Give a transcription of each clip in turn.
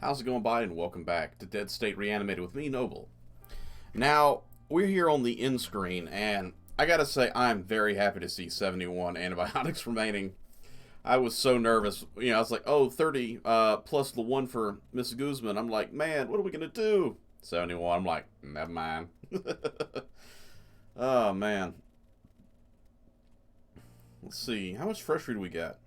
How's it going, buddy? And welcome back to Dead State Reanimated with me, Noble. Now, we're here on the end screen, and I gotta say, I'm very happy to see 71 antibiotics remaining. I was so nervous. I was like, oh, 30 plus the one for Miss Guzman. I'm like, man, what are we gonna do? 71. I'm like, never mind. Oh, man. Let's see. How much fresh food do we got?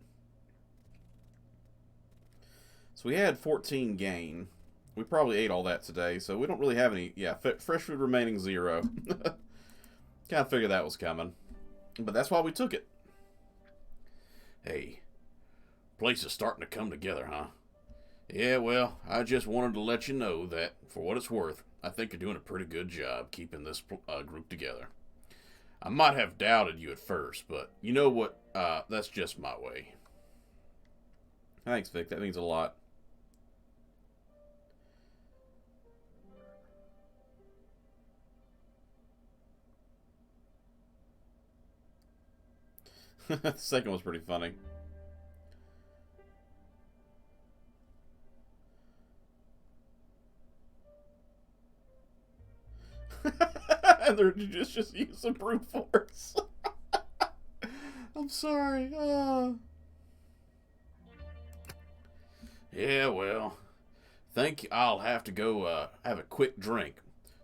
So we had 14 gain. We probably ate all that today, so we don't really have any. Yeah, fresh food remaining 0. Kind of figured that was coming. But that's why we took it. Hey, place is starting to come together, huh? Yeah, well, I just wanted to let you know that, for what it's worth, I think you're doing a pretty good job keeping this group together. I might have doubted you at first, but you know what? That's just my way. Thanks, Vic. That means a lot. The second was pretty funny. And they're just using brute force. I'm sorry. Yeah, well, think I'll have to go have a quick drink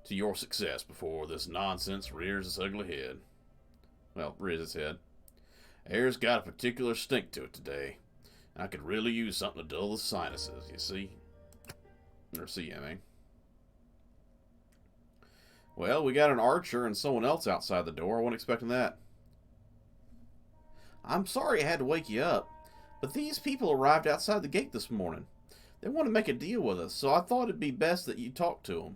to your success before this nonsense rears its ugly head. Well, rears its head. Air's got a particular stink to it today. I could really use something to dull the sinuses, you see? Or see, I mean. Well, we got an archer and someone else outside the door. I wasn't expecting that. I'm sorry I had to wake you up, but these people arrived outside the gate this morning. They want to make a deal with us, so I thought it'd be best that you talk to them.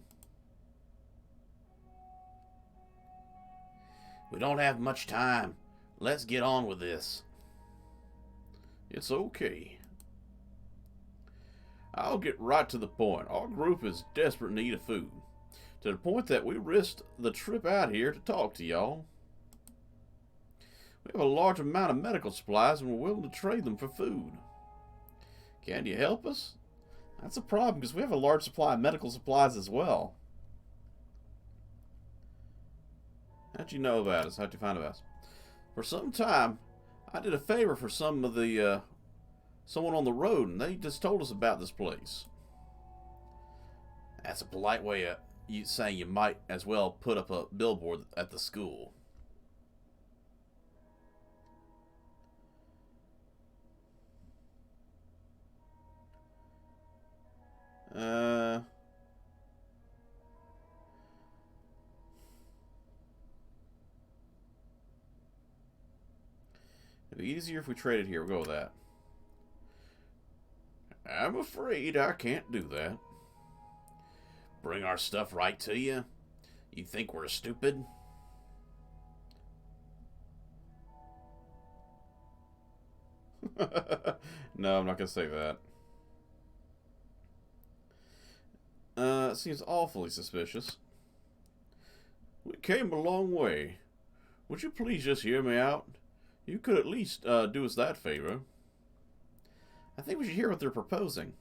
We don't have much time. Let's get on with this. It's okay. I'll get right to the point. Our group is desperate need of food, to the point that we risked the trip out here to talk to y'all. We have a large amount of medical supplies and we're willing to trade them for food. Can you help us? That's a problem because we have a large supply of medical supplies as well. How'd you know about us? How'd you find about us? For some time, I did a favor for some of the someone on the road, and they just told us about this place. That's a polite way of you saying you might as well put up a billboard at the school. Uh, it'd be easier if we traded here. We'll go with that. I'm afraid I can't do that. Bring our stuff right to you? You think we're stupid? No, I'm not gonna say that. It seems awfully suspicious. We came a long way. Would you please just hear me out? You could at least do us that favor. I think we should hear what they're proposing.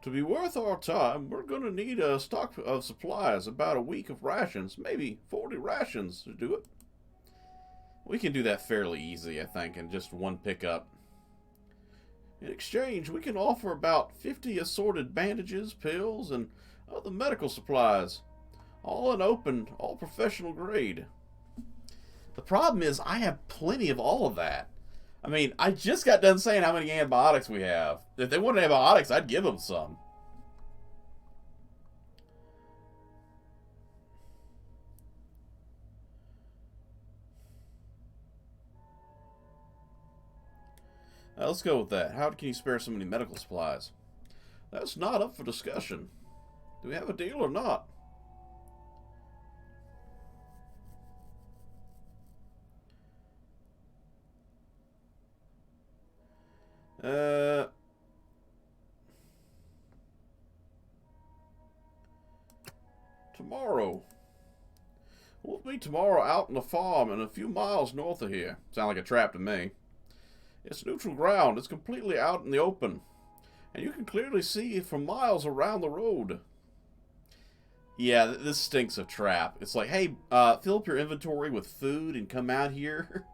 To be worth our time, we're going to need a stock of supplies, about a week of rations, maybe 40 rations to do it. We can do that fairly easy, I think, in just one pickup. In exchange, we can offer about 50 assorted bandages, pills, and other medical supplies. All unopened, all professional grade. The problem is, I have plenty of all of that. I mean, I just got done saying how many antibiotics we have. If they wanted antibiotics, I'd give them some. Let's go with that. How can you spare so many medical supplies? That's not up for discussion. Do we have a deal or not? Uh, Tomorrow. We'll meet tomorrow out on the farm and a few miles north of here. Sound like a trap to me. It's neutral ground. It's completely out in the open. And you can clearly see for miles around the road. Yeah, this stinks of trap. It's like, hey, fill up your inventory with food and come out here.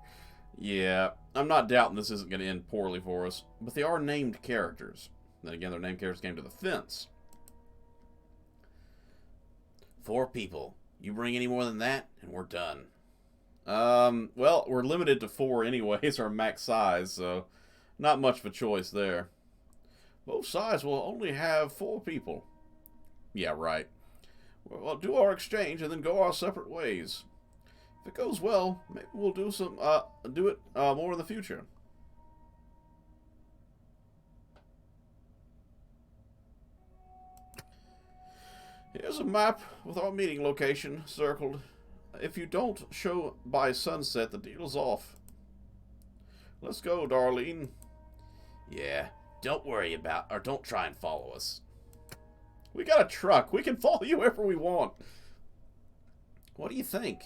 Yeah, I'm not doubting this isn't going to end poorly for us. But they are named characters. Then again, their named characters came to the fence. 4 people. You bring any more than that, and we're done. Well, we're limited to 4 anyways, our max size, so not much of a choice there. Both sides will only have 4 people. Yeah, right. Well, do our exchange and then go our separate ways. If it goes well, maybe we'll do it more in the future. Here's a map with our meeting location circled. If you don't show by sunset, the deal's off. Let's go, Darlene. Yeah, don't try and follow us. We got a truck. We can follow you wherever we want. What do you think?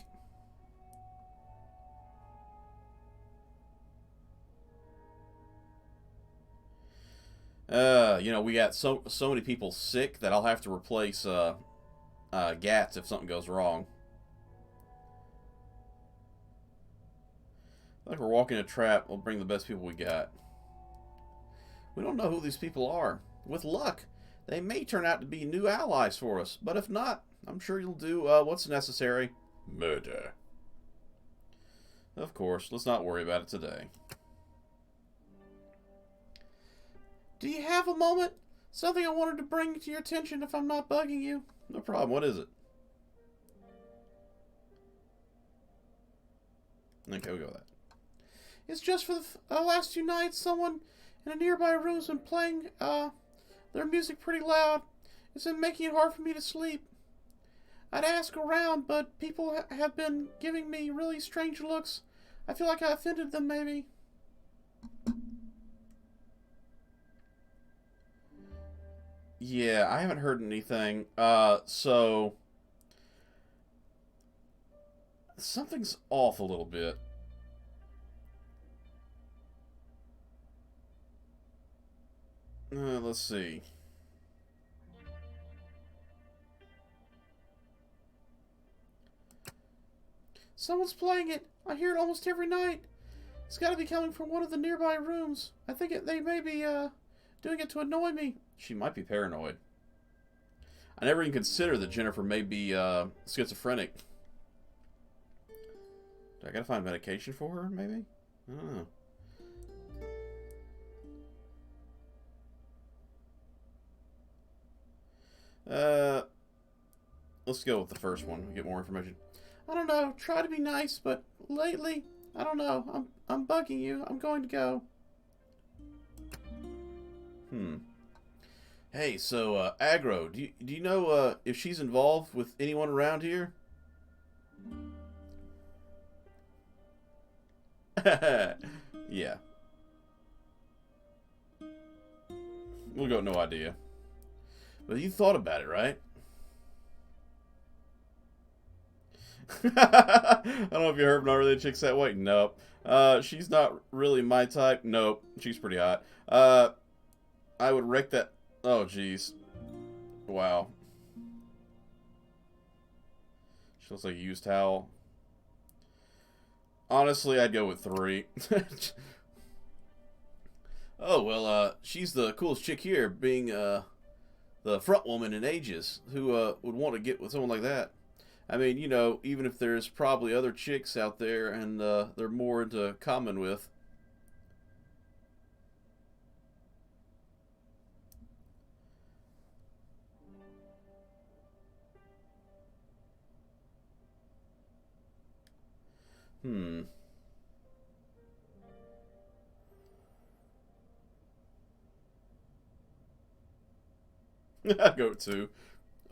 We got so many people sick that I'll have to replace Gats if something goes wrong. Like we're walking a trap, we'll bring the best people we got. We don't know who these people are. With luck, they may turn out to be new allies for us, but if not, I'm sure you'll do what's necessary. Murder. Of course, let's not worry about it today. Do you have a moment? Something I wanted to bring to your attention if I'm not bugging you. No problem. What is it? Okay, we'll go with that. It's just for the last 2 nights, someone in a nearby room's been playing their music pretty loud. It's been making it hard for me to sleep. I'd ask around, but people have been giving me really strange looks. I feel like I offended them, maybe. Yeah, I haven't heard anything. So something's off a little bit. Let's see. Someone's playing it. I hear it almost every night. It's got to be coming from one of the nearby rooms. I think they may be doing it to annoy me. She might be paranoid. I never even considered that Jennifer may be schizophrenic. Do I gotta find medication for her, maybe? I don't know. Let's go with the first one. We get more information. I don't know. Try to be nice, but lately, I don't know. I'm bugging you. I'm going to go. Hey, so Agro, do you know if she's involved with anyone around here? Yeah. We'll go. No idea. But you thought about it, right? I don't know if you heard, but not really chicks that way. Nope. She's not really my type. Nope. She's pretty hot. I would wreck that. Oh, jeez. Wow. She looks like a used towel. Honestly, I'd go with 3. Oh, well, she's the coolest chick here, being the front woman in ages, who would want to get with someone like that. I mean, you know, even if there's probably other chicks out there and they're more into common with. Go to.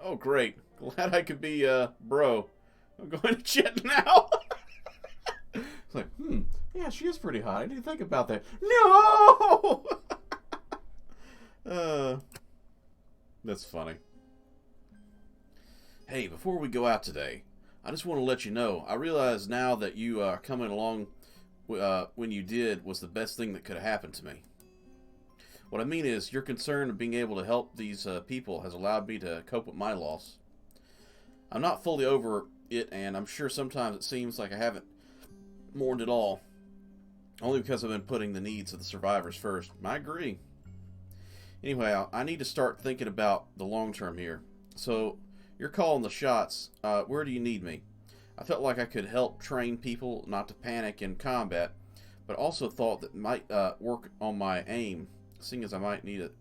Oh, great. Glad I could be, bro. I'm going to chat now. It's like, yeah, she is pretty hot. I didn't think about that. No! That's funny. Hey, before we go out today, I just want to let you know, I realize now that you are coming along when you did was the best thing that could have happened to me. What I mean is, your concern of being able to help these people has allowed me to cope with my loss. I'm not fully over it, and I'm sure sometimes it seems like I haven't mourned at all, only because I've been putting the needs of the survivors first. I agree. Anyway, I need to start thinking about the long term here. So, you're calling the shots. Where do you need me? I felt like I could help train people not to panic in combat, but also thought that might work on my aim, seeing as I might need it.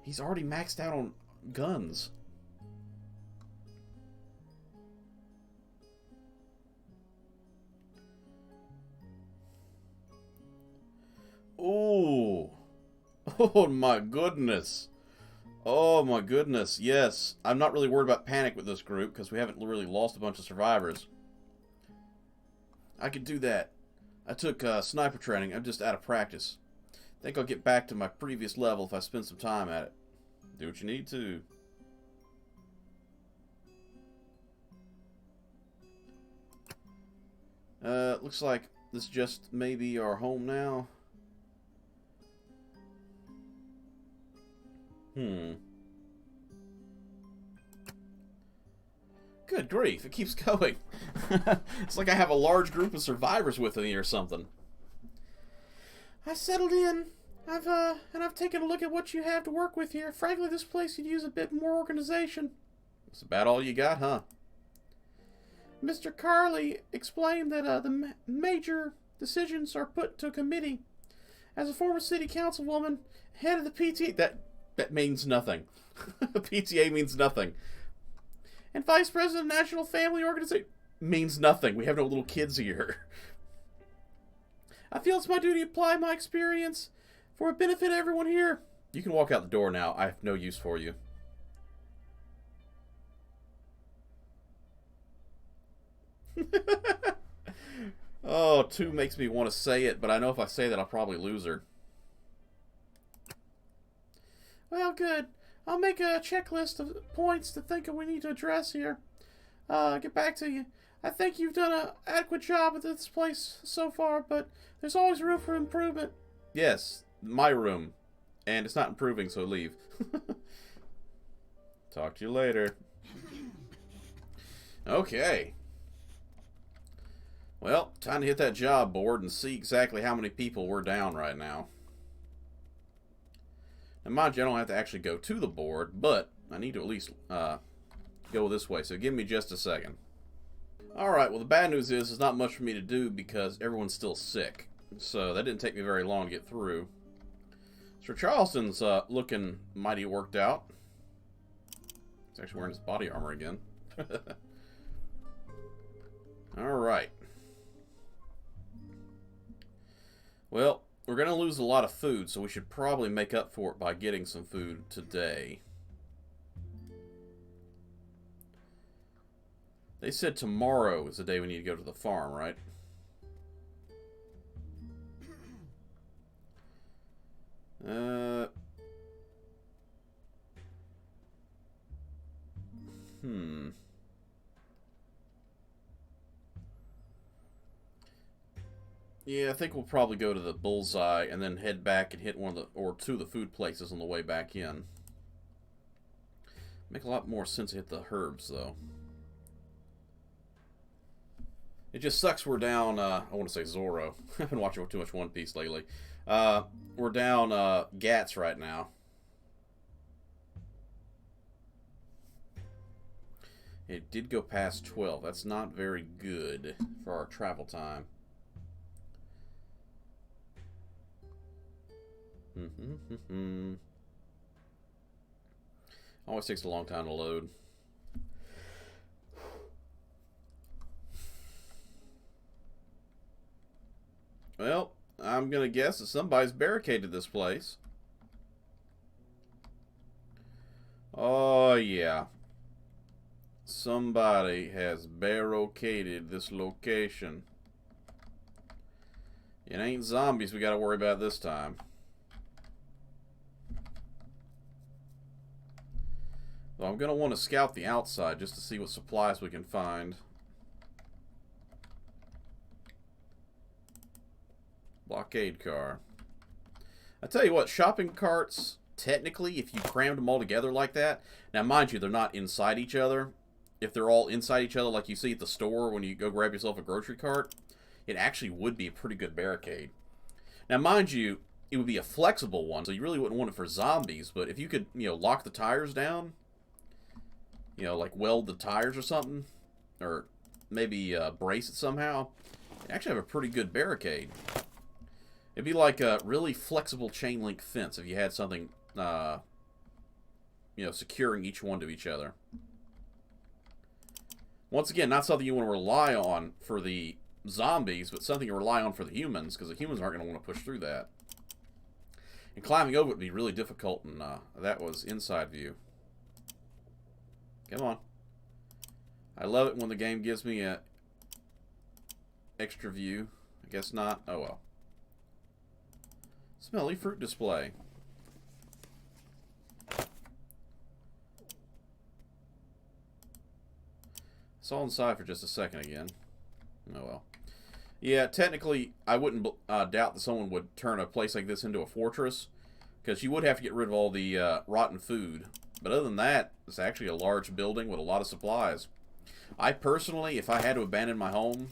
He's already maxed out on guns. Ooh. Oh my goodness. Oh my goodness, yes. I'm not really worried about panic with this group because we haven't really lost a bunch of survivors. I could do that. I took sniper training. I'm just out of practice. Think I'll get back to my previous level if I spend some time at it. Do what you need to. Looks like this just may be our home now. Good grief, it keeps going. It's like I have a large group of survivors with me or something. I settled in. I've taken a look at what you have to work with here. Frankly, this place could use a bit more organization. That's about all you got, huh? Mr. Carley explained that the major decisions are put to a committee. As a former city councilwoman, head of the PTA, that means nothing. PTA means nothing. And vice president of National Family Organization means nothing. We have no little kids here. I feel it's my duty to apply my experience for a benefit of everyone here. You can walk out the door now. I have no use for you. Oh, 2 makes me want to say it, but I know if I say that I'll probably lose her. Well, good. I'll make a checklist of points to think we need to address here. Get back to you. I think you've done an adequate job at this place so far, but there's always room for improvement. Yes, my room. And it's not improving, so leave. Talk to you later. Okay. Well, time to hit that job board and see exactly how many people we're down right now. Now, mind you, I don't have to actually go to the board, but I need to at least go this way, so give me just a second. Alright, well the bad news is there's not much for me to do because everyone's still sick. So that didn't take me very long to get through. Sir Charleston's looking mighty worked out. He's actually wearing his body armor again. Alright. Well, we're going to lose a lot of food, so we should probably make up for it by getting some food today. They said tomorrow is the day we need to go to the farm, right? Yeah, I think we'll probably go to the Bullseye and then head back and hit one of the, or 2 of the food places on the way back in. Make a lot more sense to hit the herbs, though. It just sucks we're down, I want to say Zorro. I've been watching too much One Piece lately. We're down Gats right now. It did go past 12. That's not very good for our travel time. Always takes a long time to load. Well, I'm gonna guess that somebody's barricaded this place. Oh yeah. Somebody has barricaded this location. It ain't zombies we gotta worry about this time. Well, I'm going to want to scout the outside just to see what supplies we can find. Blockade car. I tell you what, shopping carts, technically, if you crammed them all together like that, now mind you, they're not inside each other. If they're all inside each other like you see at the store when you go grab yourself a grocery cart, it actually would be a pretty good barricade. Now mind you, it would be a flexible one, so you really wouldn't want it for zombies, but if you could, lock the tires down, like weld the tires or something, or maybe brace it somehow, you actually have a pretty good barricade. It'd be like a really flexible chain link fence if you had something, securing each one to each other. Once again, not something you want to rely on for the zombies, but something you rely on for the humans, because the humans aren't going to want to push through that. And climbing over would be really difficult, and that was inside view. Come on. I love it when the game gives me a extra view. I guess not. Oh well. Smelly fruit display. Saw inside for just a second again. Oh well. Yeah, technically, I wouldn't doubt that someone would turn a place like this into a fortress, because you would have to get rid of all the rotten food. But other than that, it's actually a large building with a lot of supplies. I personally, if I had to abandon my home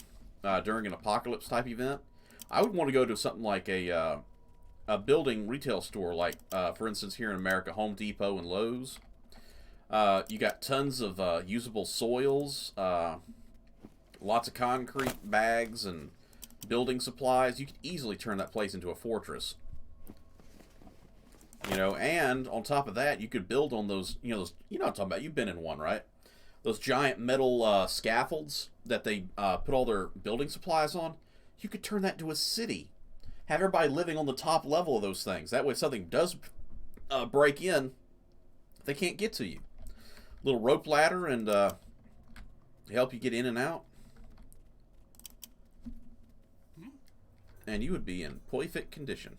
during an apocalypse type event, I would want to go to something like a building retail store, like, for instance, here in America, Home Depot and Lowe's. You got tons of usable soils, lots of concrete bags and building supplies. You could easily turn that place into a fortress. And on top of that, you could build on those, you know what I'm talking about. You've been in one, right? Those giant metal scaffolds that they put all their building supplies on. You could turn that into a city. Have everybody living on the top level of those things. That way, if something does break in, they can't get to you. Little rope ladder and help you get in and out. And you would be in perfect condition.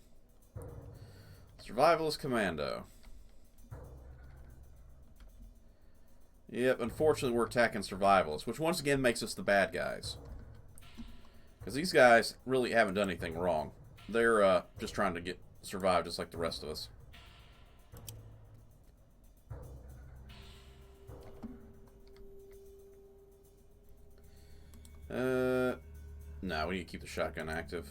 Survivalist Commando. Yep, unfortunately we're attacking survivalists, which once again makes us the bad guys. Because these guys really haven't done anything wrong. They're just trying to survive just like the rest of us. No, we need to keep the shotgun active.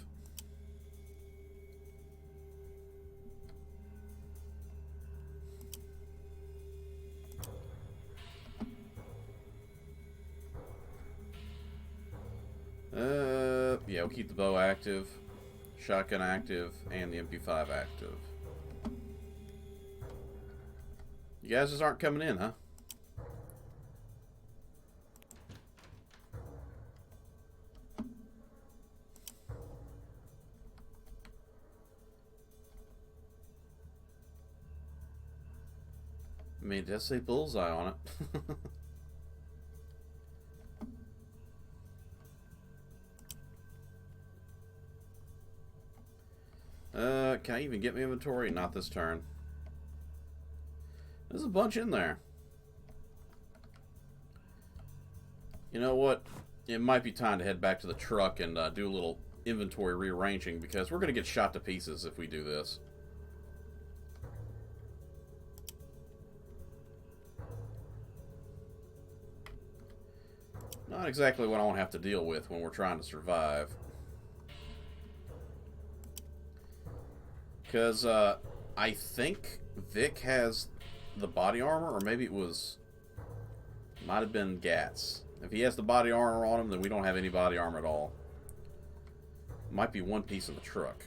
Yeah, we'll keep the bow active, shotgun active, and the MP5 active. You guys just aren't coming in, huh? I mean, it does say bullseye on it. Can I even get my inventory? Not this turn. There's a bunch in there. You know what? It might be time to head back to the truck and do a little inventory rearranging, because we're going to get shot to pieces if we do this. Not exactly what I want to have to deal with when we're trying to survive. Because I think Vic has the body armor, or maybe it might have been Gats. If he has the body armor on him, then we don't have any body armor at all. Might be one piece of the truck.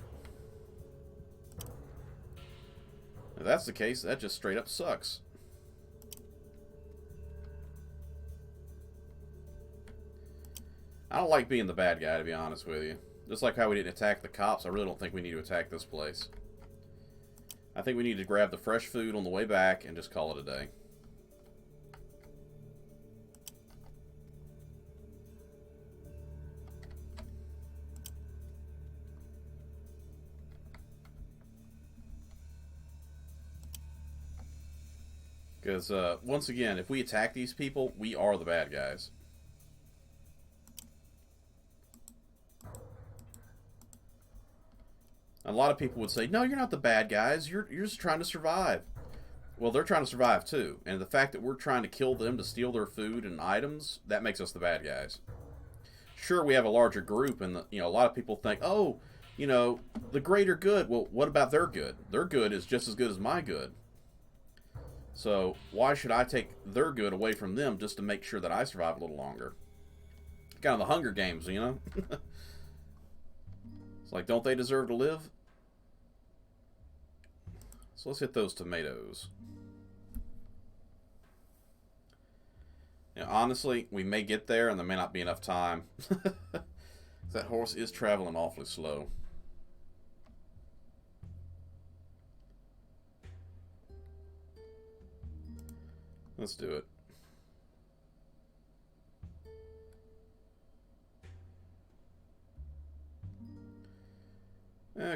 If that's the case, that just straight up sucks. I don't like being the bad guy, to be honest with you. Just like how we didn't attack the cops, I really don't think we need to attack this place. I think we need to grab the fresh food on the way back and just call it a day. Because, once again, if we attack these people, we are the bad guys. A lot of people would say, no, you're not the bad guys. You're just trying to survive. Well, they're trying to survive too. And the fact that we're trying to kill them to steal their food and items, that makes us the bad guys. Sure, we have a larger group, and a lot of people think, oh, the greater good. Well, what about their good? Their good is just as good as my good. So why should I take their good away from them just to make sure that I survive a little longer? Kind of the Hunger Games, It's like, don't they deserve to live? So let's hit those tomatoes. Honestly, we may get there and there may not be enough time. That horse is traveling awfully slow. Let's do it.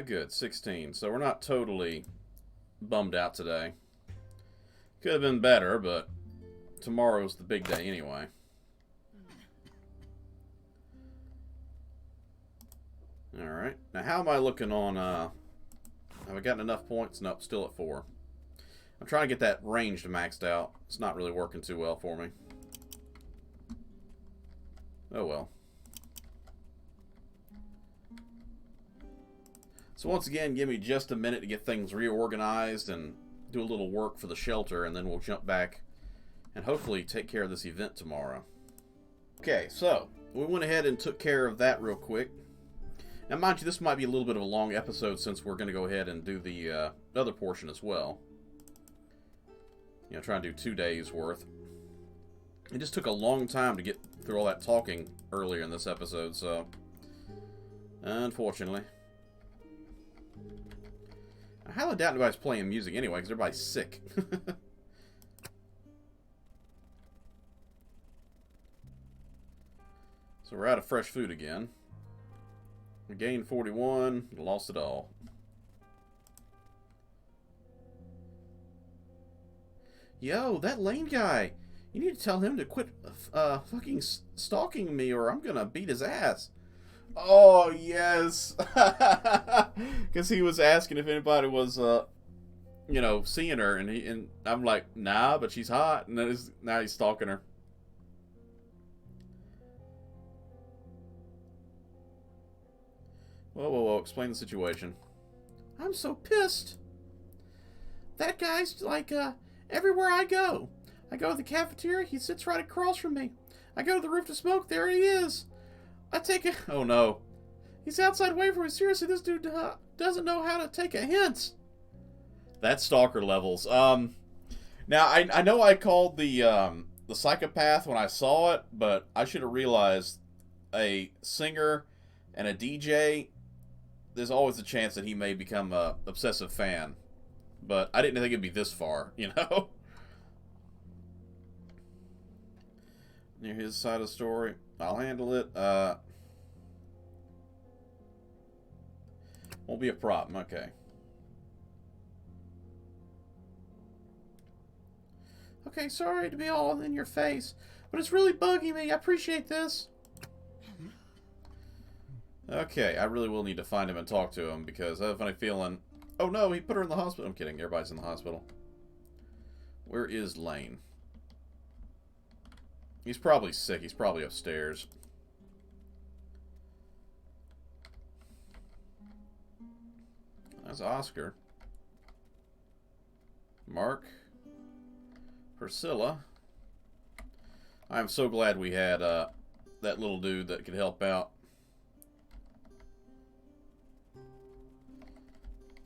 Good, 16. So we're not totally bummed out today. Could have been better, but tomorrow's the big day anyway. Alright. Now, how am I looking on, have I gotten enough points? Nope, still at 4. I'm trying to get that ranged maxed out. It's not really working too well for me. Oh well. So once again, give me just a minute to get things reorganized and do a little work for the shelter, and then we'll jump back and hopefully take care of this event tomorrow. Okay, so we went ahead and took care of that real quick. Now, mind you, this might be a little bit of a long episode since we're going to go ahead and do the other portion as well. Try and do 2 days worth. It just took a long time to get through all that talking earlier in this episode, so unfortunately. I highly doubt anybody's playing music anyway, because everybody's sick. So we're out of fresh food again. We gained 41, lost it all. Yo, that Lane guy. You need to tell him to quit fucking stalking me or I'm gonna beat his ass. Oh, yes. Because he was asking if anybody was, seeing her. And I'm like, nah, but she's hot. And then now he's stalking her. Whoa, whoa, whoa. Explain the situation. I'm so pissed. That guy's like, everywhere I go. I go to the cafeteria, he sits right across from me. I go to the roof to smoke, there he is. I take a... Oh, no. He's outside waiting for me. Seriously, this dude doesn't know how to take a hint. That's stalker levels. Now, I know I called the psychopath when I saw it, but I should have realized a singer and a DJ, there's always a chance that he may become a obsessive fan. But I didn't think it'd be this far, Near his side of the story. I'll handle it. Won't be a problem. Okay. Okay, sorry to be all in your face, but it's really bugging me. I appreciate this. Okay, I really will need to find him and talk to him because I have a funny feeling... Oh no, he put her in the hospital. I'm kidding. Everybody's in the hospital. Where is Lane? He's probably sick. He's probably upstairs. That's Oscar. Mark. Priscilla. I'm so glad we had that little dude that could help out.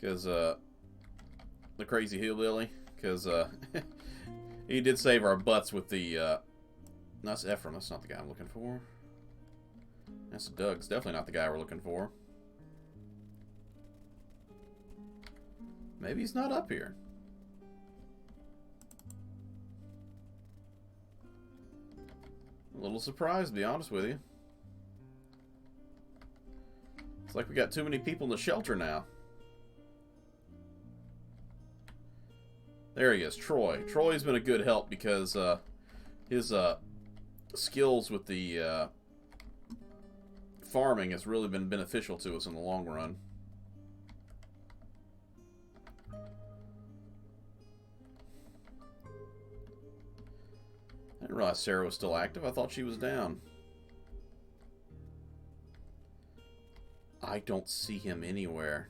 Because, the crazy hillbilly. Because, he did save our butts with the, that's Ephraim. That's not the guy I'm looking for. That's Doug's definitely not the guy we're looking for. Maybe he's not up here. A little surprised, to be honest with you. It's like we got too many people in the shelter now. There he is, Troy. Troy's been a good help because his skills with the farming has really been beneficial to us in the long run. I didn't realize Sarah was still active. I thought she was down. I don't see him anywhere.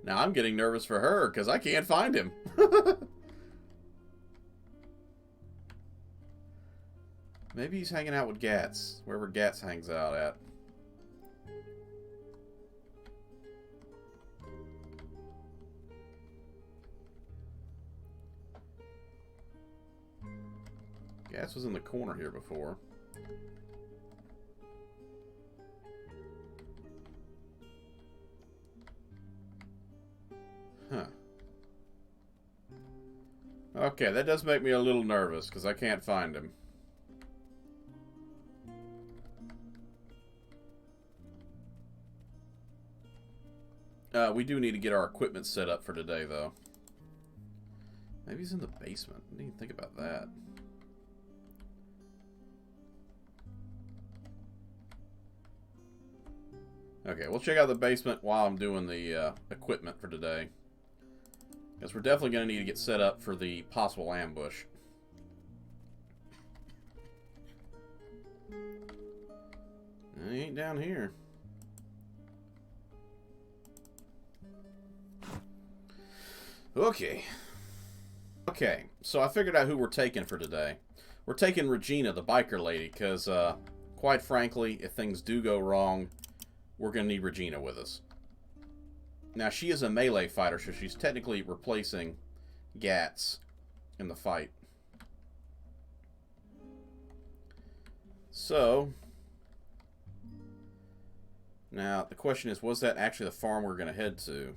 Now I'm getting nervous for her because I can't find him. Maybe he's hanging out with Gats, wherever Gats hangs out at. Gats was in the corner here before. Huh. Okay, that does make me a little nervous because I can't find him. We do need to get our equipment set up for today, though. Maybe he's in the basement. I didn't even think about that. Okay, we'll check out the basement while I'm doing the equipment for today. Because we're definitely going to need to get set up for the possible ambush. He ain't down here. Okay. Okay, so I figured out who we're taking for today. We're taking Regina, the biker lady, because, quite frankly, if things do go wrong, we're going to need Regina with us. Now, she is a melee fighter, so she's technically replacing Gats in the fight. So, now, the question is, was that actually the farm we're going to head to?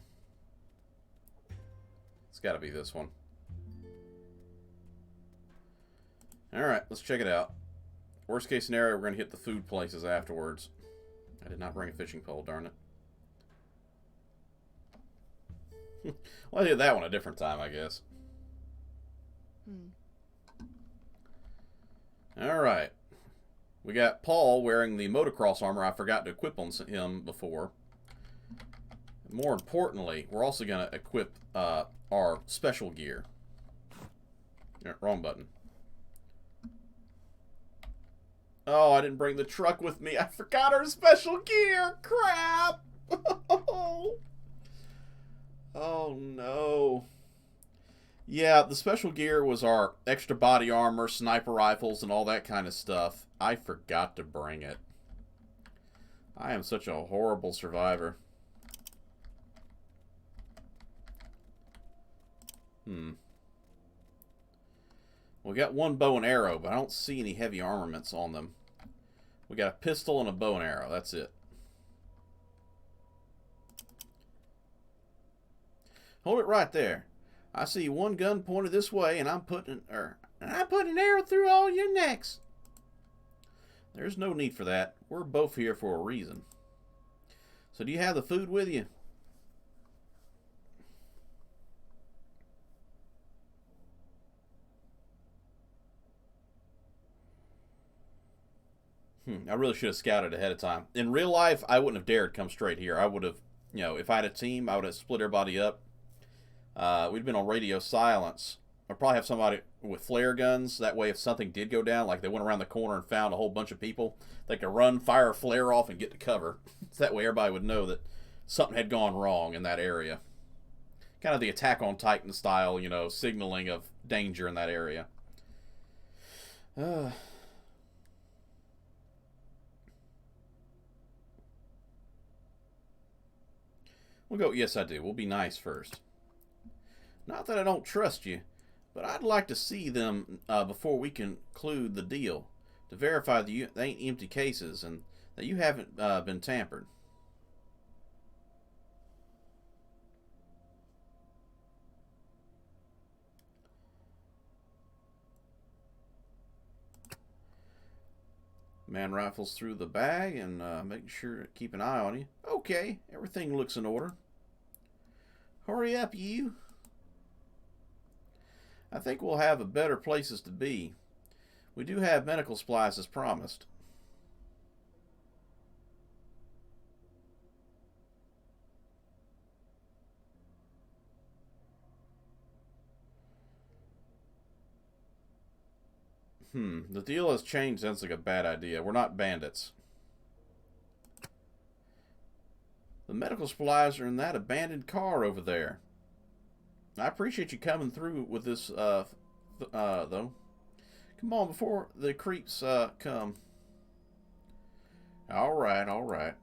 It's got to be this one. Alright, let's check it out. Worst case scenario, we're going to hit the food places afterwards. I did not bring a fishing pole, darn it. Well, I did that one a different time, I guess. Alright. We got Paul wearing the motocross armor I forgot to equip on him before. More importantly, we're also going to equip our special gear. Yeah, wrong button. Oh, I didn't bring the truck with me. I forgot our special gear. Crap. Oh, no. Yeah, the special gear was our extra body armor, sniper rifles, and all that kind of stuff. I forgot to bring it. I am such a horrible survivor. We got one bow and arrow, but I don't see any heavy armaments on them. We got a pistol and a bow and arrow. That's it. Hold it right there. I see one gun pointed this way, and I'm putting an arrow through all your necks. There's no need for that. We're both here for a reason. So do you have the food with you? I really should have scouted ahead of time. In real life, I wouldn't have dared come straight here. I would have, you know, if I had a team, I would have split everybody up. We'd been on radio silence. I'd probably have somebody with flare guns. That way, if something did go down, like they went around the corner and found a whole bunch of people, they could run, fire a flare off, and get to cover. So that way, everybody would know that something had gone wrong in that area. Kind of the Attack on Titan style, you know, signaling of danger in that area. We'll go, yes, I do. We'll be nice first. Not that I don't trust you, but I'd like to see them before we conclude the deal, to verify that they ain't empty cases and that you haven't been tampered. Man rifles through the bag and making sure to keep an eye on you. Okay, everything looks in order. Hurry up, you. I think we'll have better places to be. We do have medical supplies as promised. The deal has changed. Sounds like a bad idea. We're not bandits. The medical supplies are in that abandoned car over there. I appreciate you coming through with this, though. Come on, before the creeps, come. Alright, alright.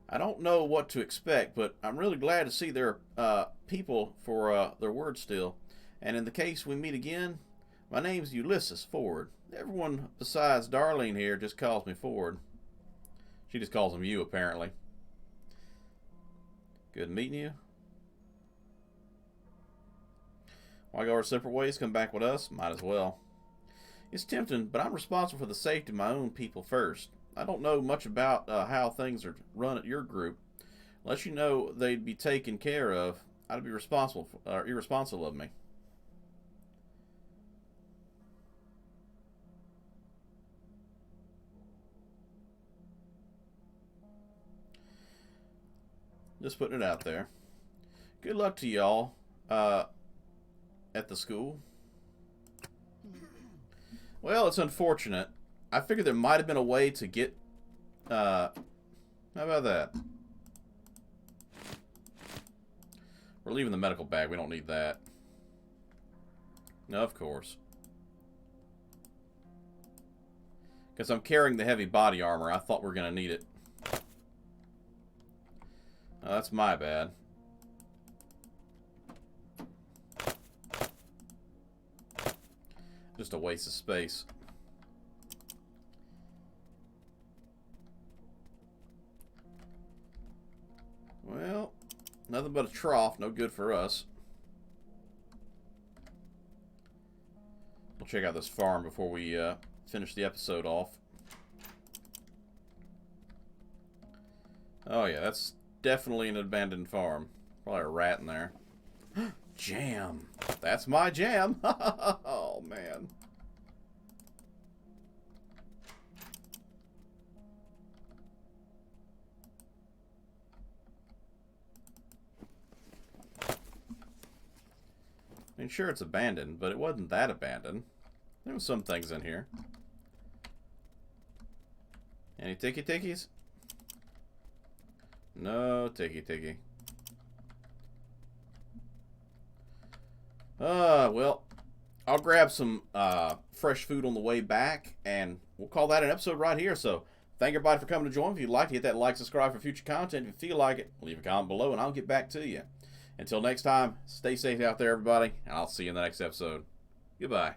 I don't know what to expect, but I'm really glad to see there are people for their word still. And in the case we meet again, my name's Ulysses Ford. Everyone besides Darlene here just calls me Ford. She just calls him you, apparently. Good meeting you. Why go our separate ways? Come back with us? Might as well. It's tempting, but I'm responsible for the safety of my own people first. I don't know much about how things are run at your group. Unless you know they'd be taken care of, I'd be irresponsible of me. Just putting it out there. Good luck to y'all at the school. Well, it's unfortunate. I figured there might have been a way to get... how about that? We're leaving the medical bag. We don't need that. No, of course. Because I'm carrying the heavy body armor. I thought we were going to need it. Oh, that's my bad. Just a waste of space. Well, nothing but a trough. No good for us. We'll check out this farm before we finish the episode off. Oh yeah, that's definitely an abandoned farm. Probably a rat in there. Jam. That's my jam. Oh, man. I mean, sure, it's abandoned, but it wasn't that abandoned. There was some things in here. Any ticky-tickies? No ticky-ticky. Well, I'll grab some fresh food on the way back, and we'll call that an episode right here. So, thank everybody for coming to join. If you'd like to hit that like, subscribe for future content. If you feel like it, leave a comment below, and I'll get back to you. Until next time, stay safe out there, everybody, and I'll see you in the next episode. Goodbye.